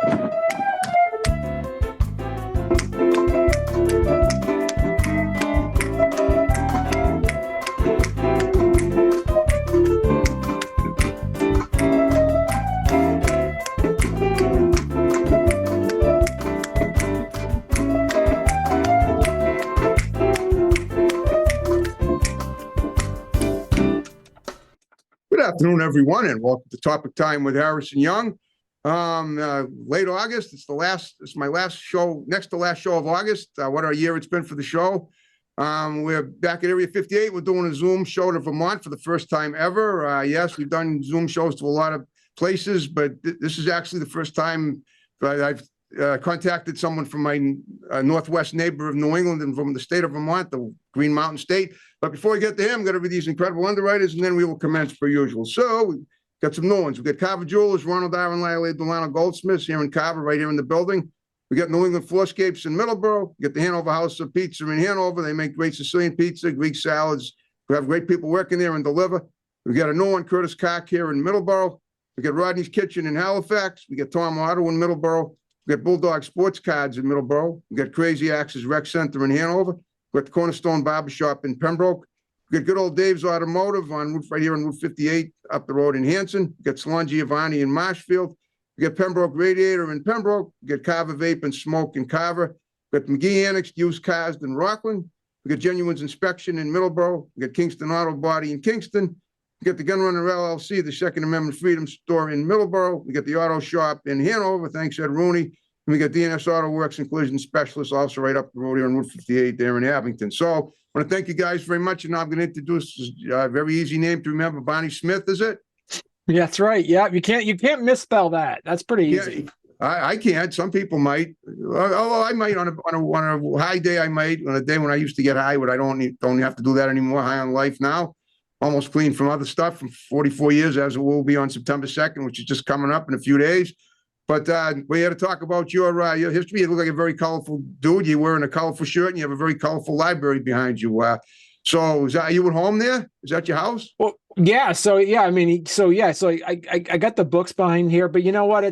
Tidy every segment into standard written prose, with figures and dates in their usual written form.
Good afternoon, everyone, and welcome to Topic Time with Harrison Young. Late August. It's my last show, next to last show of August. What a year it's been for the show. We're back at Area 58. We're doing a Zoom show to Vermont for the first time ever. Yes, we've done Zoom shows to a lot of places, but this is actually the first time that I've contacted someone from my northwest neighbor of New England and from the state of Vermont, the Green Mountain State. But before we get to him, I'm going to read these incredible underwriters, and then we will commence per usual. So we've got some new ones. We've got Carver Jewelers, Ronald Aaron Lyle, Delano Goldsmiths here in Carver, right here in the building. We got New England Floorscapes in Middleborough. We got the Hanover House of Pizza in Hanover. They make great Sicilian pizza, Greek salads. We have great people working there and deliver. We got a new one, Curtis Cock here in Middleborough. We got Rodney's Kitchen in Halifax. We got Tom Otto in Middleborough. We got Bulldog Sports Cards in Middleborough. We got Crazy Axes Rec Center in Hanover. We got the Cornerstone Barbershop in Pembroke. We got good old Dave's Automotive right here on Route 58 up the road in Hanson. We got Salon Giovanni in Marshfield. We got Pembroke Radiator in Pembroke. We got Carver Vape and Smoke in Carver. We got McGee Annex Used Cars in Rockland. We got Genuine's Inspection in Middleborough. We got Kingston Auto Body in Kingston. We got the Gunrunner LLC, the Second Amendment Freedom Store in Middleborough. We got the Auto Shop in Hanover. Thanks, Ed Rooney. And we got DNS Auto Works and Collision Specialists also right up the road here on Route 58 there in Abington. So I want to thank you guys very much. And now I'm going to introduce a very easy name to remember. Bonnie Smith, is it? Yeah, that's right. Yeah, you can't misspell that. That's pretty easy. Yeah, I can't. Some people might. Although I might on a high day. I might on a day when I used to get high, but I don't have to do that anymore. High on life now. Almost clean from other stuff from 44 years, as it will be on September 2nd, which is just coming up in a few days. But we're here to talk about your history. You look like a very colorful dude. You're wearing a colorful shirt, and you have a very colorful library behind you. So are you at home there? Is that your house? Well, yeah. So yeah, I mean, so I got the books behind here, but you know what?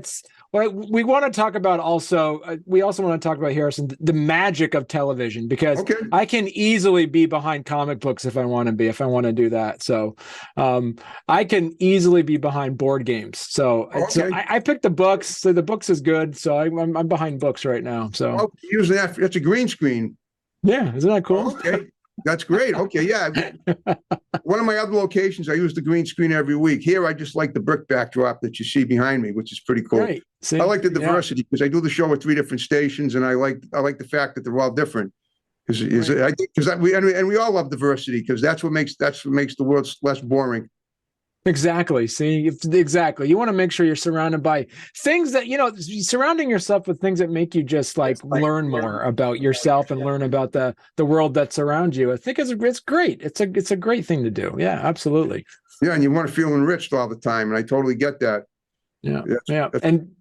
We want to talk about also. We also want to talk about, Harrison, the magic of television, because I can easily be behind comic books if I want to do that. So I can easily be behind board games. So I picked the books. So the books is good. So I'm behind books right now. So usually that's a green screen. Yeah, isn't that cool? Okay. That's great. Okay, yeah. One of my other locations, I use the green screen every week. Here, I just like the brick backdrop that you see behind me, which is pretty cool. Right. I like the diversity because I do the show at 3 different stations, and I like the fact that they're all different. Because we all love diversity because that's what makes the world less boring. Exactly. See, exactly. You want to make sure you're surrounded by things that, surrounding yourself with things that make you just like learn more about yourself and learn about the world that's around you. I think it's great. It's a great thing to do. Yeah, absolutely. Yeah. And you want to feel enriched all the time. And I totally get that. Yeah. Yeah. And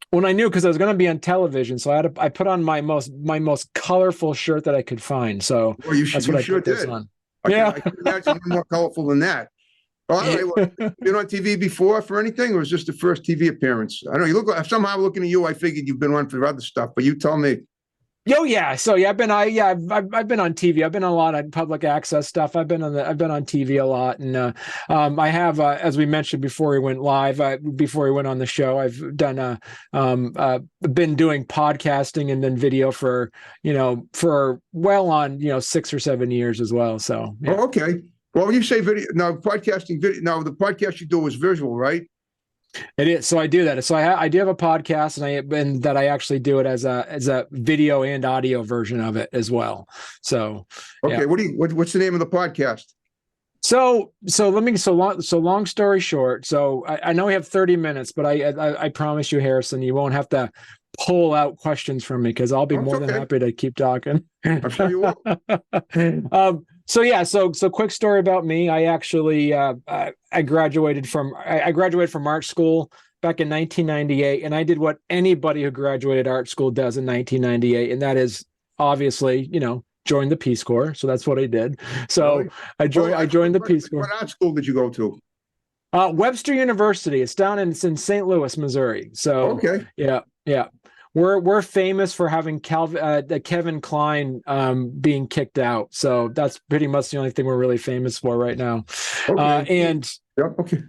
when I knew, because I was going to be on television, so I put on my most colorful shirt that I could find. So that's what I put this on. I can imagine more colorful than that. All right. Well, been on TV before for anything, or was this the first TV appearance? I don't know. You look somehow looking at you. I figured you've been on for other stuff, but you tell me. Oh yeah. So yeah, I've been on TV. I've been on a lot of public access stuff. I've been on TV a lot, and I have, as we mentioned before we went live, before we went on the show, I've done been doing podcasting and then video for well on 6 or 7 years as well. So yeah. Oh, okay. Well, when you say video, now podcasting video, now the podcast you do is visual, right? It is. So I do that. So I do have a podcast, and that I actually do it as a video and audio version of it as well. So okay, yeah. What's the name of the podcast? So long story short. So I know we have 30 minutes, but I promise you, Harrison, you won't have to pull out questions from me because I'll be more than happy to keep talking. I'm sure you will. So quick story about me. I actually I graduated from art school back in 1998, and I did what anybody who graduated art school does in 1998, and that is obviously join the Peace Corps. So that's what I did. So I joined the Peace Corps. What art school did you go to? Webster University. It's in St. Louis, Missouri. So Okay. yeah. We're famous for having Kevin Kline being kicked out. So that's pretty much the only thing we're really famous for right now. Okay. And Yep. Okay.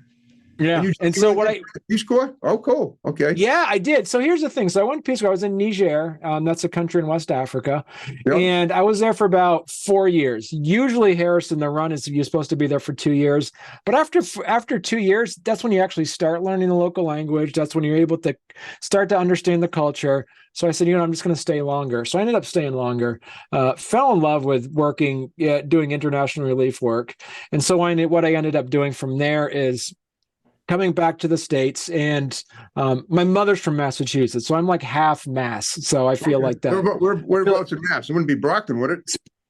yeah. And so what Peace Corps? Oh, cool. Okay. Yeah, I did. So here's the thing. So I went to Peace Corps. I was in Niger. That's a country in West Africa. Yep. And I was there for about 4 years. Usually, Harrison, the run is you're supposed to be there for 2 years. But after 2 years, that's when you actually start learning the local language. That's when you're able to start to understand the culture. So I said, I'm just going to stay longer. So I ended up staying longer. Fell in love with working, doing international relief work. And so what I ended up doing from there is coming back to the States, and my mother's from Massachusetts, so I'm like half Mass. So I feel like that. Whereabouts in Mass? It wouldn't be Brockton, would it?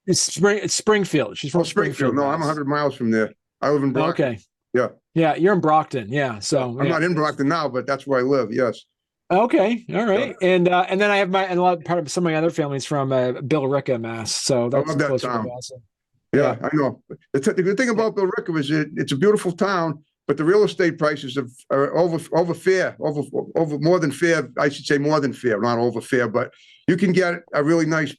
It's Springfield. She's from Springfield. No, I'm 100 miles from there. I live in Brockton. Okay. Yeah. Yeah, you're in Brockton. Yeah. So I'm not in Brockton now, but that's where I live. Yes. Okay. All right. Yeah. And then I have part of some of my other families from Billerica, Mass. So that's I love that town. Yeah, I know. The good thing about Billerica is it's a beautiful town. But the real estate prices are over fair, over more than fair. I should say more than fair, not over fair. But you can get a really nice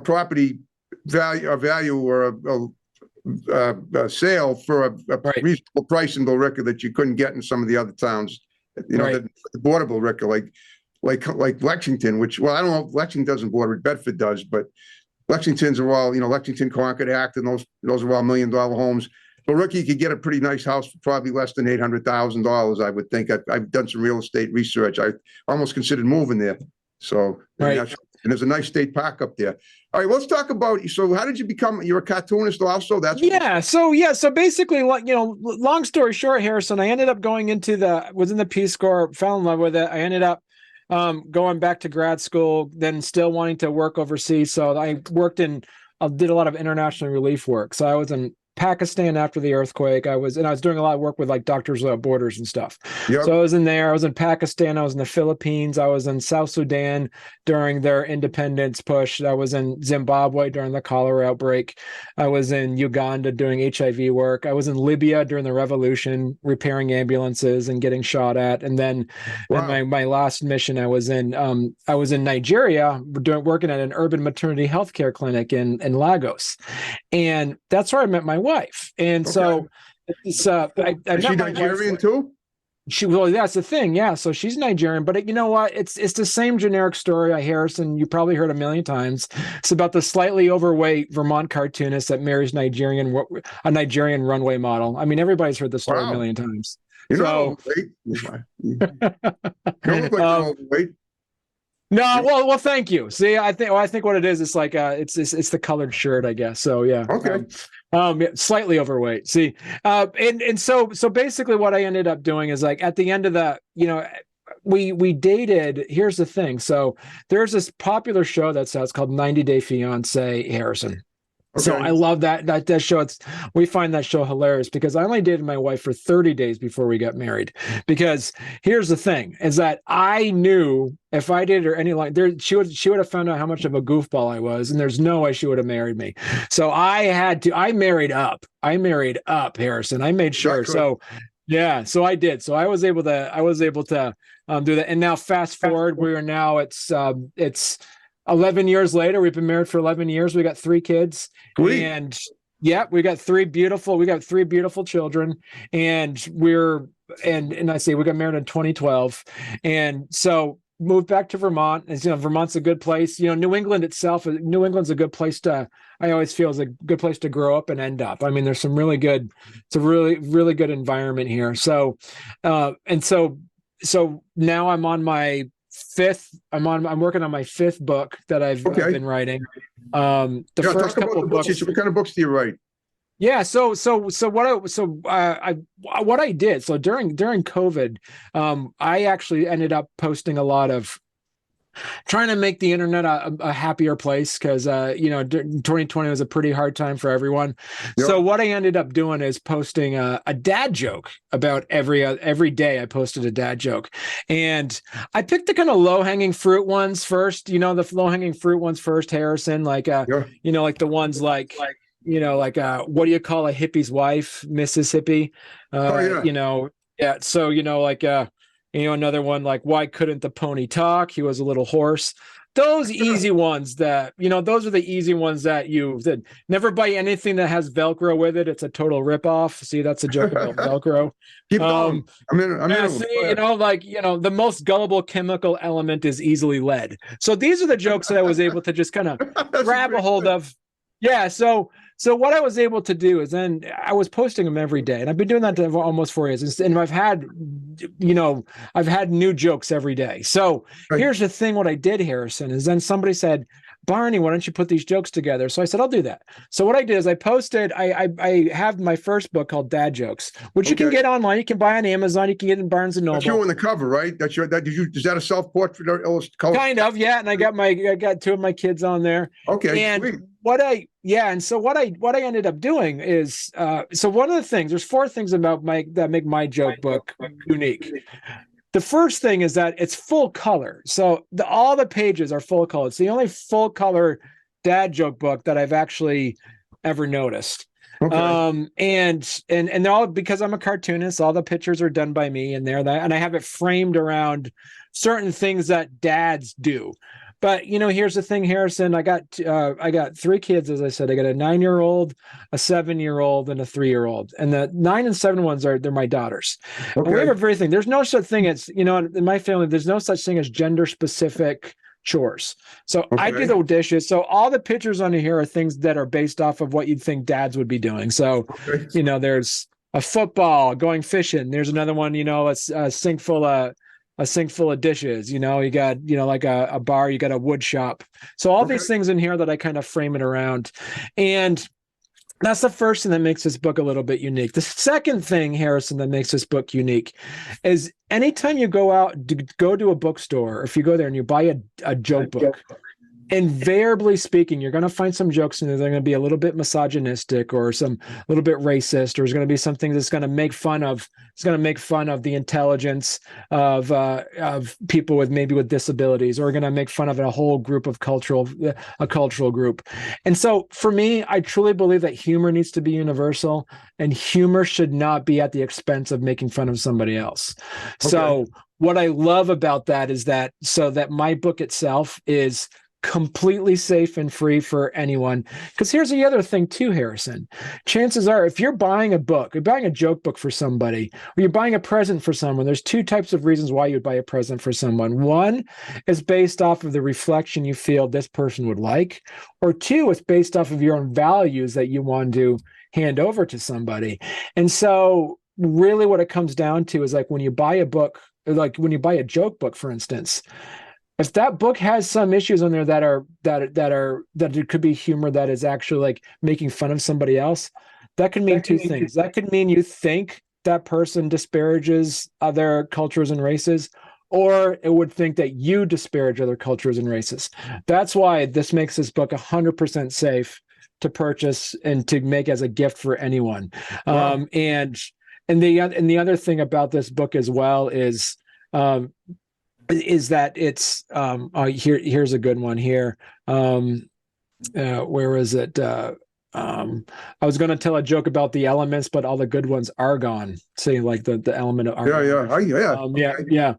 property value or a sale for a reasonable price in Billerica that you couldn't get in some of the other towns. The border Billerica, like Lexington, which, well, I don't know if Lexington doesn't border, Bedford does, but Lexington's are all, Lexington, Concord, Acton, those are all $1 million homes. Billerica, you could get a pretty nice house for probably less than $800,000, I would think. I've done some real estate research. I almost considered moving there. So, and there's a nice state park up there. All right, let's talk about. So, how did you become? You're a cartoonist, also. So basically, long story short, Harrison, I ended up going was in the Peace Corps, fell in love with it. I ended up going back to grad school, then still wanting to work overseas. So I did a lot of international relief work. So I was in Pakistan after the earthquake. I was doing a lot of work with like Doctors Without Borders and stuff. Yep. So I was in there. I was in Pakistan. I was in the Philippines. I was in South Sudan during their independence push. I was in Zimbabwe during the cholera outbreak. I was in Uganda doing HIV work. I was in Libya during the revolution, repairing ambulances and getting shot at. And then in my last mission, I was in Nigeria working at an urban maternity healthcare clinic in Lagos. And that's where I met my wife. And so it's is she Nigerian too? That's the thing. Yeah. So she's Nigerian, but you know what? It's the same generic story, Harrison. You probably heard a million times. It's about the slightly overweight Vermont cartoonist that marries a Nigerian runway model. I mean, everybody's heard the story a million times. You don't look like overweight. No, well, thank you. See, I think what it is, it's like it's the colored shirt, I guess. So yeah. Okay. Slightly overweight. See, and so basically, what I ended up doing is like at the end of the, we dated. Here's the thing. So there's this popular show that's called 90 Day Fiancé, Harrison. Okay. So I love that show. We find that show hilarious because I only dated my wife for 30 days before we got married. Because here's the thing: is that I knew if I did her she would have found out how much of a goofball I was, and there's no way she would have married me. So I married up, Harrison. I made sure. So yeah, so I did. So I was able to do that. And now fast forward, it's 11 years later. We've been married for 11 years. We got 3 kids. Sweet. And yeah, we got 3 beautiful children. And I say we got married in 2012. And so moved back to Vermont. And Vermont's a good place. New England's a good place I always feel is a good place to grow up and end up. I mean, there's some really good, it's a really, really good environment here. So so now I'm on my I'm working on my 5th book that I've been writing. The first couple of books. What kind of books do you write? Yeah. So what I did. So during COVID, I actually ended up posting a lot of trying to make the internet a happier place because 2020 was a pretty hard time for everyone. Yep. So what I ended up doing is posting a dad joke about every day. I posted a dad joke, and I picked the kind of low-hanging fruit ones first. The low-hanging fruit ones first, Harrison, like like the ones like you know, like what do you call a hippie's wife, Mrs. Hippie? Oh yeah. You know, yeah. So, you know, like you know, another one like why couldn't the pony talk? He was a little horse. Those easy ones that, you know, those are the easy ones that you did. Never buy anything that has Velcro with it. It's a total ripoff. See, that's a joke about Velcro. Keep going. See, you know, like, you know, the most gullible chemical element is easily lead. So these are the jokes that I was able to just kind of grab a hold of. Yeah. So what I was able to do is then I was posting them every day, and I've been doing that for almost 4 years. And I've had, you know, I've had new jokes every day. So here's the thing. What I did, Harrison, is then somebody said, Barney, why don't you put these jokes together? So I said, I'll do that. So what I did is I posted, I have my first book called Dad Jokes, which you can get online. You can buy on Amazon. You can get in Barnes and Noble. That's you on the cover, right? That's your, is that a self-portrait or kind of, yeah. And I got 2 of my kids on there. Okay. And sweet. so what I ended up doing is, so one of the things, there's 4 things about that make my joke book unique. The first thing is that it's full color. So all the pages are full color. It's the only full color dad joke book that I've actually ever noticed. Okay. And they're all, because I'm a cartoonist, all the pictures are done by me and and I have it framed around certain things that dads do. But, you know, here's the thing, Harrison, I got 3 kids, as I said. I got a 9-year-old, a 7-year-old, and a 3-year-old. And the 9 and 7 ones they're my daughters. Okay. And we have a very thing. There's no such thing as, you know, in my family, there's no such thing as gender specific chores. So okay. I do the dishes. So all the pictures on here are things that are based off of what you'd think dads would be doing. So, okay. You know, there's a football, going fishing. There's another one, you know, a sink full of dishes, you know, you got, you know, like a bar, you got a wood shop. So all these things in here that I kind of frame it around. And that's the first thing that makes this book a little bit unique. The second thing, Harrison, that makes this book unique is anytime you go to a bookstore, if you go there and you buy a joke book, invariably speaking, you're going to find some jokes in there that are going to be a little bit misogynistic or a little bit racist, or there's going to be something that's going to make fun of. It's going to make fun of the intelligence of people with disabilities, or going to make fun of a whole group of cultural group. And so, for me, I truly believe that humor needs to be universal, and humor should not be at the expense of making fun of somebody else. Okay. So, what I love about that is that my book itself is completely safe and free for anyone. Because here's the other thing too, Harrison. Chances are, if you're buying a book, you're buying a joke book for somebody, or you're buying a present for someone, there's 2 types of reasons why you'd buy a present for someone. 1 is based off of the reflection you feel this person would like, or 2, it's based off of your own values that you want to hand over to somebody. And so really what it comes down to is, like, when you buy a book, like when you buy a joke book, for instance, if that book has some issues on there that it could be humor that is actually like making fun of somebody else, that could mean 2 things. That could mean you think that person disparages other cultures and races, or it would think that you disparage other cultures and races. That's why this makes this book 100% safe to purchase and to make as a gift for anyone. Wow. And the other thing about this book as well is that it's here's a good one here. Where is it? I was going to tell a joke about the elements, but all the good ones are gone. Say like the element of argon. Yeah.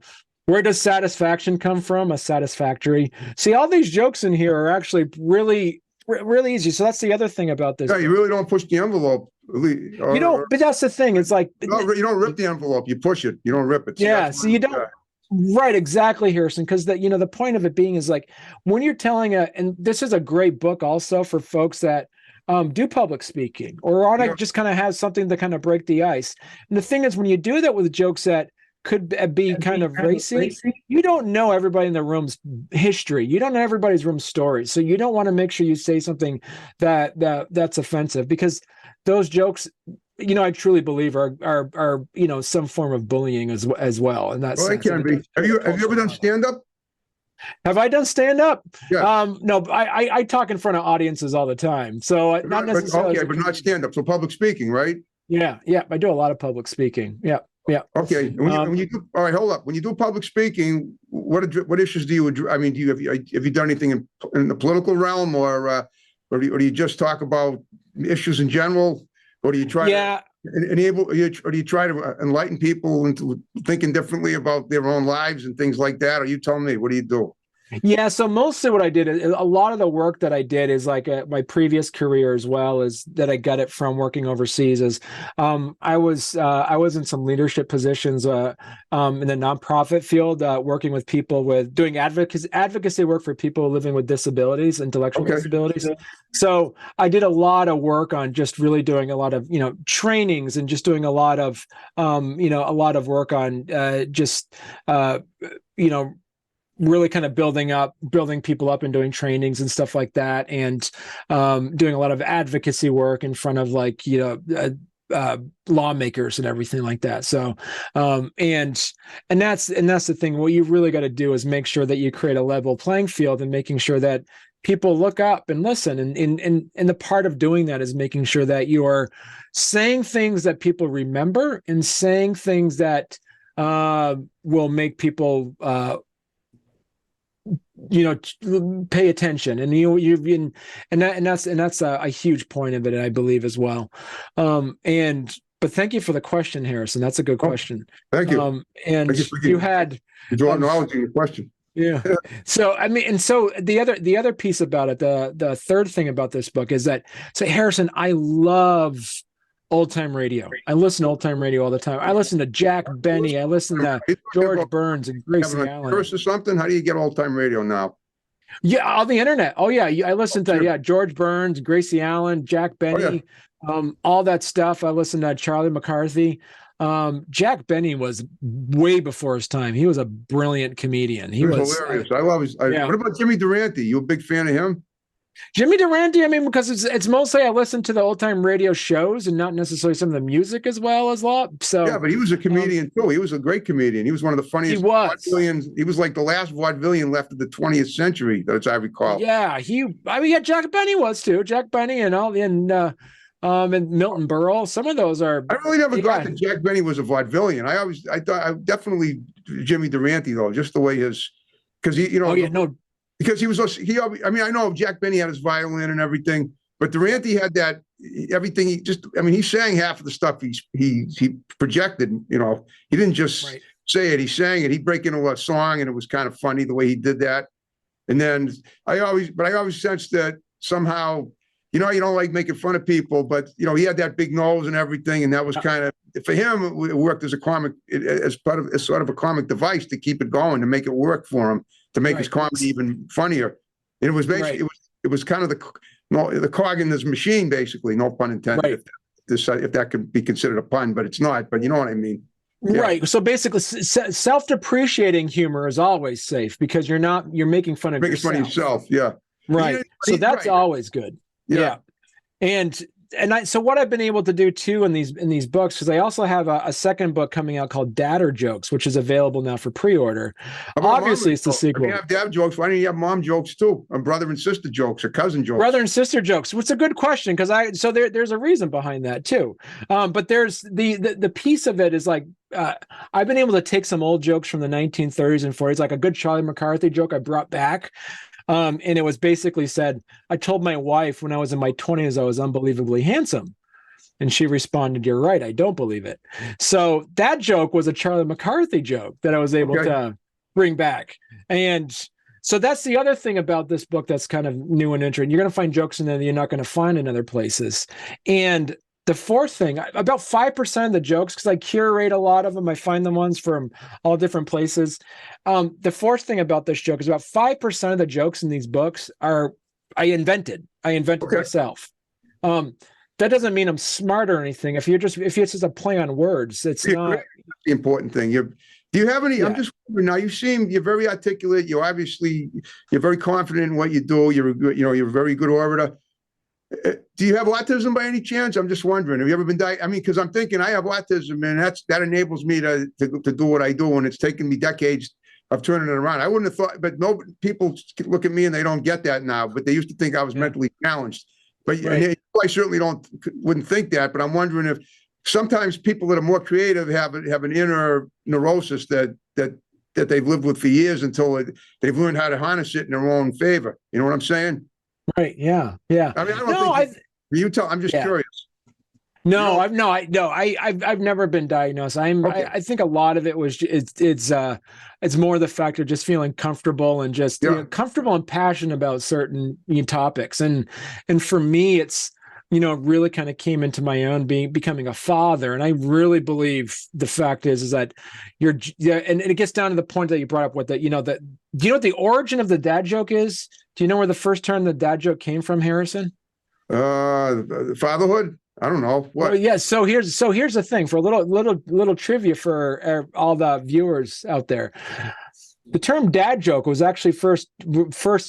Where does satisfaction come from? A satisfactory. See, all these jokes in here are actually really easy. So that's the other thing about this. Yeah, you really don't push the envelope. You don't, but that's the thing. It's like you don't rip the envelope. You push it. You don't rip it. So you don't. Right, exactly, Harrison. Because the point of it being is, like, when you're telling and this is a great book also for folks that do public speaking or want to just kind of have something to kind of break the ice. And the thing is, when you do that with jokes that could be kind of racy, you don't know everybody in the room's history. You don't know everybody's room story. So you don't want to make sure you say something that's offensive, because those jokes, I truly believe are some form of bullying as well. And that's it can be. Have you ever done stand-up? Have I done stand-up? Yeah. No, I talk in front of audiences all the time. So not necessarily. Okay, but not stand-up. So public speaking, right? Yeah. I do a lot of public speaking. Yeah. Okay. When you do, all right, hold up. When you do public speaking, what issues do you address? I mean, have you done anything in the political realm, or do you just talk about issues in general, or do you try to enable, or do you try to enlighten people into thinking differently about their own lives and things like that? Or you tell me, what do you do? Yeah, so mostly what I did, a lot of the work that I did is like my previous career as well, is that I got it from working overseas. Is I was in some leadership positions in the nonprofit field, working with people with doing advocacy work for people living with disabilities, intellectual disabilities. So I did a lot of work on just really doing a lot of trainings, and just doing a lot of work on really kind of building people up and doing trainings and stuff like that, and doing a lot of advocacy work in front of lawmakers and everything like that. So and that's the thing. What you really got to do is make sure that you create a level playing field, and making sure that people look up and listen. And the part of doing that is making sure that you're saying things that people remember, and saying things that will make people pay attention. And that's a huge point of it, I believe, as well. But thank you for the question, Harrison. That's a good question. Thank you. And thank you had acknowledging your question. Yeah. So I mean, and so the other piece about it, the third thing about this book is that, so Harrison, I love old time radio. I listen to old time radio all the time. I listen to Jack Benny. I listen to George Burns and Gracie Allen. Or something. How do you get old time radio now? Yeah, on the internet. Oh yeah, I listen to George Burns, Gracie Allen, Jack Benny, all that stuff. I listen to Charlie McCarthy. Jack Benny was way before his time. He was a brilliant comedian. He was hilarious. I love his. What about Jimmy Durante? You a big fan of him? Jimmy Durante, I mean, because it's mostly I listen to the old time radio shows, and not necessarily some of the music as well as a lot. So yeah, but he was a comedian too. He was a great comedian. He was one of the funniest vaudevillians. He was like the last vaudevillian left of the 20th century, as I recall. Yeah, Jack Benny was too. Jack Benny and Milton Berle. Some of those are. I really never thought that Jack Benny was a vaudevillian. I definitely Jimmy Durante though, just the way because because I mean, I know Jack Benny had his violin and everything, but Durante had that everything. He sang half of the stuff he projected. He didn't just say it; he sang it. He'd break into a song, and it was kind of funny the way he did that. And then I always sensed that somehow, you don't like making fun of people, but he had that big nose and everything, and that was kind of, for him, it worked as as sort of a comic device to keep it going, to make it work for him, to make his comedy even funnier. And it was basically it was kind of the cog in this machine, basically, no pun intended, if that could be considered a pun, but it's not. But you know what I mean. Yeah. Right. So basically, self-depreciating humor is always safe, because you're making fun of yourself. Making fun of yourself. Yeah. Right. So that's always good. Yeah. So what I've been able to do too in these books, because I also have a second book coming out called Dadder Jokes, which is available now for pre-order. Obviously, it's the sequel. If you have dad jokes, why don't you have mom jokes too, and brother and sister jokes, or cousin jokes? Brother and sister jokes. It's a good question, because there's a reason behind that too. But there's the piece of it is like, I've been able to take some old jokes from the 1930s and 40s, like a good Charlie McCarthy joke I brought back. And it was basically said, I told my wife when I was in my 20s I was unbelievably handsome. And she responded, "You're right, I don't believe it." So that joke was a Charlie McCarthy joke that I was able to bring back. And so that's the other thing about this book that's kind of new and interesting. You're going to find jokes in there that you're not going to find in other places. And the fourth thing, about 5% of the jokes, because I curate a lot of them, I find the ones from all different places. The fourth thing about this joke is about 5% of the jokes in these books I invented myself. That doesn't mean I'm smart or anything. If it's just a play on words, it's not. That's the important thing. Do you have any? Yeah. I'm just wondering now. You're very articulate. You're very confident in what you do. You're a very good orator. Do you have autism by any chance? I'm just wondering. Have you ever been diagnosed? I mean, because I'm thinking I have autism, and that enables me to do what I do, and it's taken me decades of turning it around. I wouldn't have thought, but no, people look at me and they don't get that now. But they used to think I was mentally challenged. But I certainly wouldn't think that. But I'm wondering if sometimes people that are more creative have an inner neurosis that they've lived with for years until they've learned how to harness it in their own favor. You know what I'm saying? Right. Yeah. Yeah. I mean, I don't think. You tell. I'm just curious. No, I've never been diagnosed. I think a lot of it was it's more the fact of just feeling comfortable and just comfortable and passionate about certain topics. And for me, it's really kind of came into my own becoming a father. And I really believe the fact is that and it gets down to the point that you brought up with that, do you know what the origin of the dad joke is? Do you know where the first term the dad joke came from, Harrison? Fatherhood. I don't know what. Well, yeah. So here's the thing for a little trivia for all the viewers out there. The term dad joke was actually first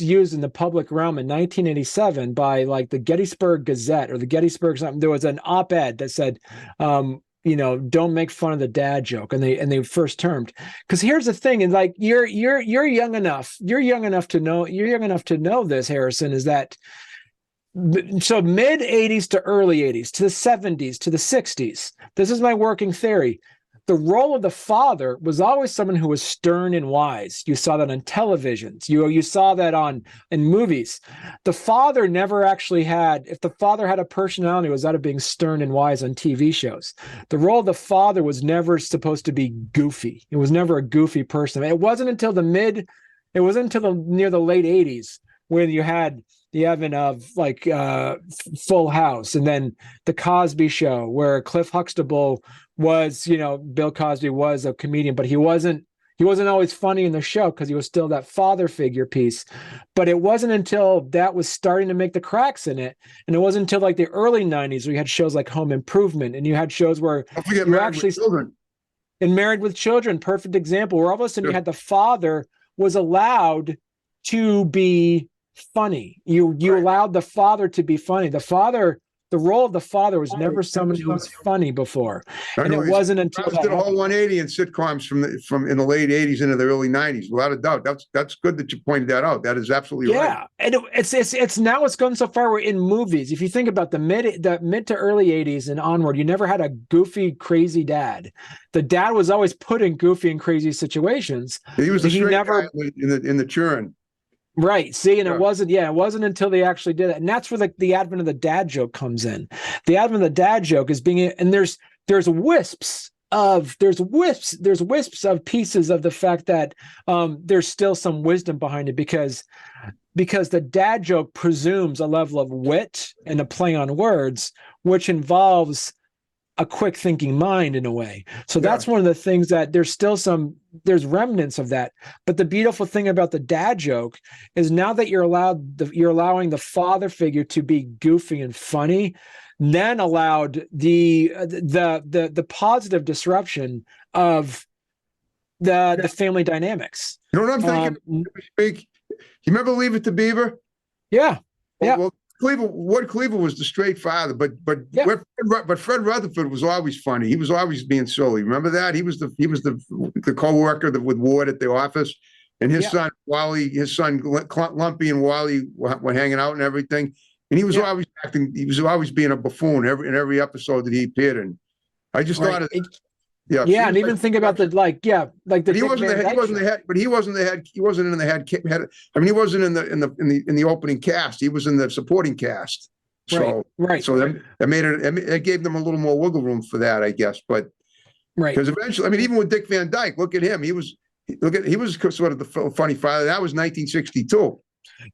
used in the public realm in 1987 by like the Gettysburg Gazette or the Gettysburg something. There was an op-ed that said, don't make fun of the dad joke, and they first termed. Because here's the thing, and like you're young enough to know this, Harrison, is that. So mid 80s to early 80s to the 70s to the 60s. This is my working theory. The role of the father was always someone who was stern and wise. You saw that on televisions. You saw that in movies. The father never actually had, if the father had a personality, it was out of being stern and wise on TV shows. The role of the father was never supposed to be goofy. It was never a goofy person. It wasn't until near the late 80s when you had the advent of like Full House, and then the Cosby Show, where Cliff Huxtable was, Bill Cosby was a comedian, but he wasn't always funny in the show because he was still that father figure piece. But it wasn't until that was starting to make the cracks in it, and it wasn't until like the early 90s where you had shows like Home Improvement, and you had shows where you actually Married with Children, perfect example, where all of a sudden you had the father was allowed to be funny. You allowed the father to be funny. The role of the father was never someone who was funny before, and it wasn't until did a whole 180 in sitcoms from in the late 80s into the early 90s, without a doubt. That's good that you pointed that out. That is absolutely right. Yeah, and it's now it's gone so far. We're in movies. If you think about the mid to early 80s and onward, you never had a goofy, crazy dad. The dad was always put in goofy and crazy situations. He was the straight guy in the churn. Right. See, and it wasn't until they actually did it. And that's where the advent of the dad joke comes in. The advent of the dad joke is and there's wisps of pieces of the fact that there's still some wisdom behind it because the dad joke presumes a level of wit and a play on words, which involves a quick thinking mind in a way. So that's one of the things that there's remnants of that. But the beautiful thing about the dad joke is now that you're allowing the father figure to be goofy and funny, then allowed the positive disruption of the family dynamics. You know what I'm thinking? You remember Leave It to Beaver? Yeah. Well, Cleaver was the straight father, but Fred Rutherford was always funny. He was always being silly. Remember that? He was the co-worker with Ward at the office, and his son Wally, Lumpy and Wally were hanging out and everything. And he was always acting. He was always being a buffoon in every episode that he appered in. I just thought of it. Yeah, and even think about the He wasn't the head. But he wasn't the head. He wasn't in the head. I mean, he wasn't in the opening cast. He was in the supporting cast. So So that made it. It gave them a little more wiggle room for that, I guess. But because eventually, I mean, even with Dick Van Dyke, look at him. He was sort of the funny father. That was 1962.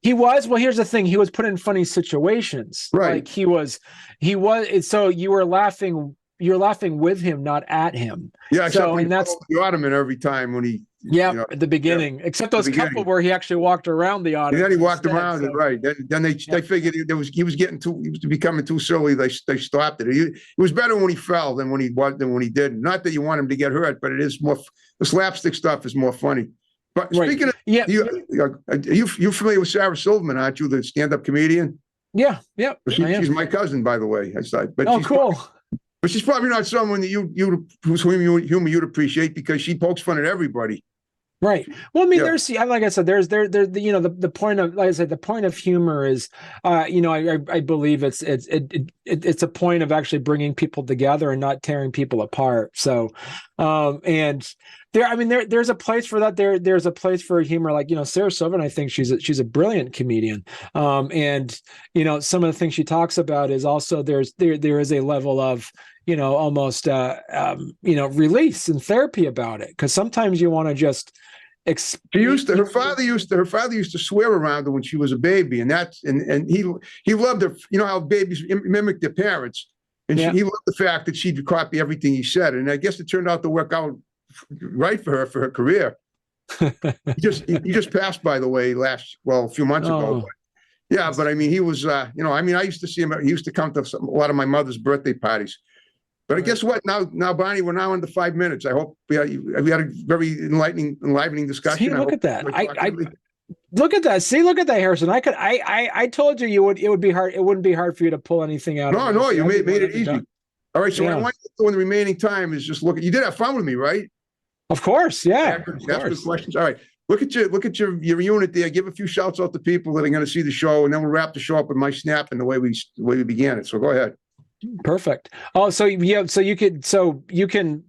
He was. Well, here's the thing. He was put in funny situations. Right. Like he was. So you were laughing. You're laughing with him, not at him. Yeah. So and that's the ottoman every time when he. Yeah, at the beginning. Except those couple where he actually walked around the audience. And then he walked around it, right? Then they figured he was becoming too silly. They stopped it. It was better when he fell than when he didn't. Not that you want him to get hurt, but it is more. The slapstick stuff is more funny. But speaking of, you familiar with Sarah Silverman, aren't you? The stand-up comedian. Yeah. She's my cousin, by the way. Cool. But she's probably not someone that whom you'd appreciate because she pokes fun at everybody. Right. Well, I mean, Yeah. there's, like I said, there's the point of, like I said, the point of humor is, I believe it's a point of actually bringing people together and not tearing people apart. So, and there's a place for that. There's a place for humor. Like, Sarah Silverman, I think she's a brilliant comedian. And some of the things she talks about is also there is a level of, almost, release and therapy about it. Because sometimes you want to just, her father used to swear around her when she was a baby, and he loved her. You know how babies mimic their parents, and he loved the fact that she'd copy everything he said, and I guess it turned out to work out right for her career. he just passed, by the way, a few months ago. But, yeah, but I mean, he was, I used to see him. He used to come to a lot of my mother's birthday parties. But guess what? Now, Bonnie, we're now under 5 minutes. I hope we had a very enlivening discussion. See, look at that. Look at that. See, look at that, Harrison. I told you it would be hard. It wouldn't be hard for you to pull anything out. No, you made it easy. All right. So what I want you to do in the remaining time is just look at. You did have fun with me, right? Of course. Yeah. Ask good questions. All right. Look at your unit there. Give a few shouts out to people that are going to see the show, and then we'll wrap the show up with my snap and the way we began it. So go ahead. Perfect. Oh, so you can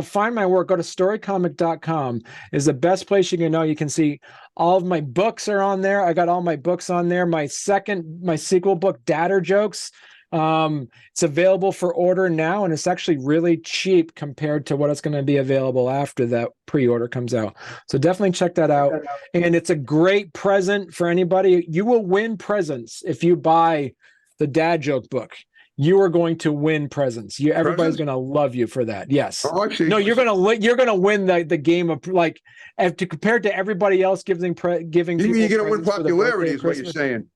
find my work. Go to storycomic.com is the best place you can know. You can see all of my books are on there. I got all my books on there. My sequel book, Dadder Jokes. It's available for order now, and it's actually really cheap compared to what it's going to be available after that pre-order comes out. So definitely check that out. And it's a great present for anybody. You will win presents if you buy the Dad Joke book. You are going to win presents. Everybody's going to love you for that. Yes. Oh, actually, no, you're going to win the game of, like, compared to everybody else giving. You mean you're going to win popularity? Is what you're saying?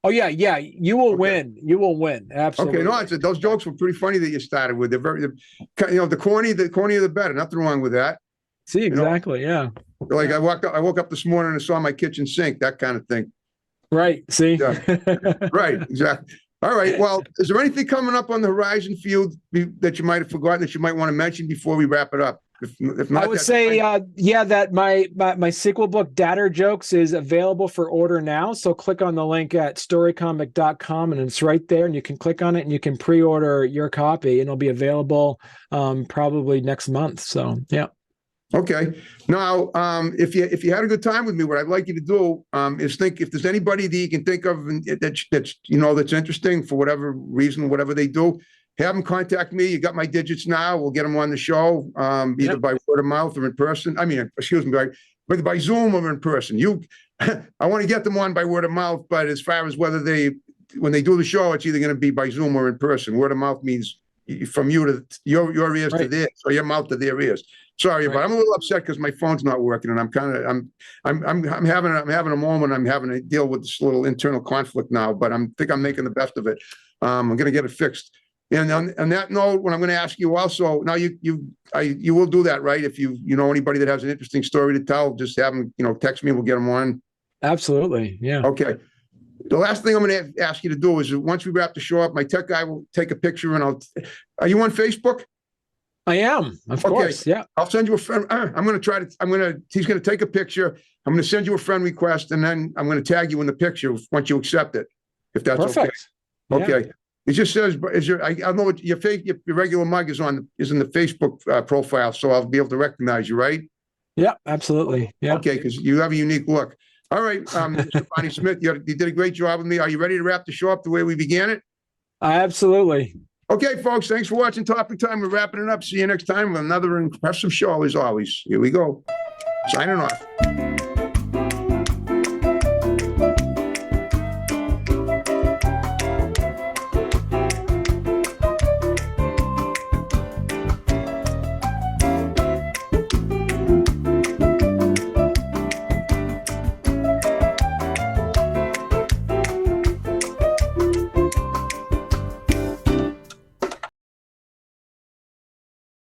Oh yeah. You will win. You will win. Absolutely. Okay. No, those jokes were pretty funny that you started with. They're very, the cornier the better. Nothing wrong with that. See, exactly. Yeah. Like I woke up this morning and saw my kitchen sink. That kind of thing. Right. See. Yeah. Right. Exactly. All right. Well, is there anything coming up on the horizon for you that you might have forgotten that you might want to mention before we wrap it up? If not, I would say, that my sequel book, Dadder Jokes, is available for order now. So click on the link at storycomic.com, and it's right there, and you can click on it and you can pre-order your copy, and it'll be available probably next month. So, yeah. Okay. Now, if you had a good time with me, what I'd like you to do is think if there's anybody that you can think of that's interesting for whatever reason, whatever they do, have them contact me. You got my digits now. We'll get them on the show, either by word of mouth or in person. I mean, excuse me, whether by Zoom or in person. I want to get them on by word of mouth, but as far as when they do the show, it's either going to be by Zoom or in person. Word of mouth means from you to your ears to theirs, or your mouth to their ears. Sorry, but I'm a little upset because my phone's not working, and I'm having a moment. I'm having to deal with this little internal conflict now, but think I'm making the best of it. I'm going to get it fixed. And on that note, what I'm going to ask you also, now you will do that, right? If you know anybody that has an interesting story to tell, just have them, text me. We'll get them on. Absolutely, yeah. Okay. The last thing I'm going to ask you to do is once we wrap the show up, my tech guy will take a picture, and are you on Facebook? I am, of course. Yeah. I'll send you a friend. He's going to take a picture. I'm going to send you a friend request, and then I'm going to tag you in the picture once you accept it, if that's perfect. Okay. Okay. Yeah. It just says, I know what your regular mug is in the Facebook profile, so I'll be able to recognize you, right? Yeah, absolutely. Yeah. Okay, because you have a unique look. All right, Mr. Bonnie Smith, you did a great job with me. Are you ready to wrap the show up the way we began it? Absolutely. Okay, folks, thanks for watching Topic Time. We're wrapping it up. See you next time with another impressive show, as always. Here we go. Signing off.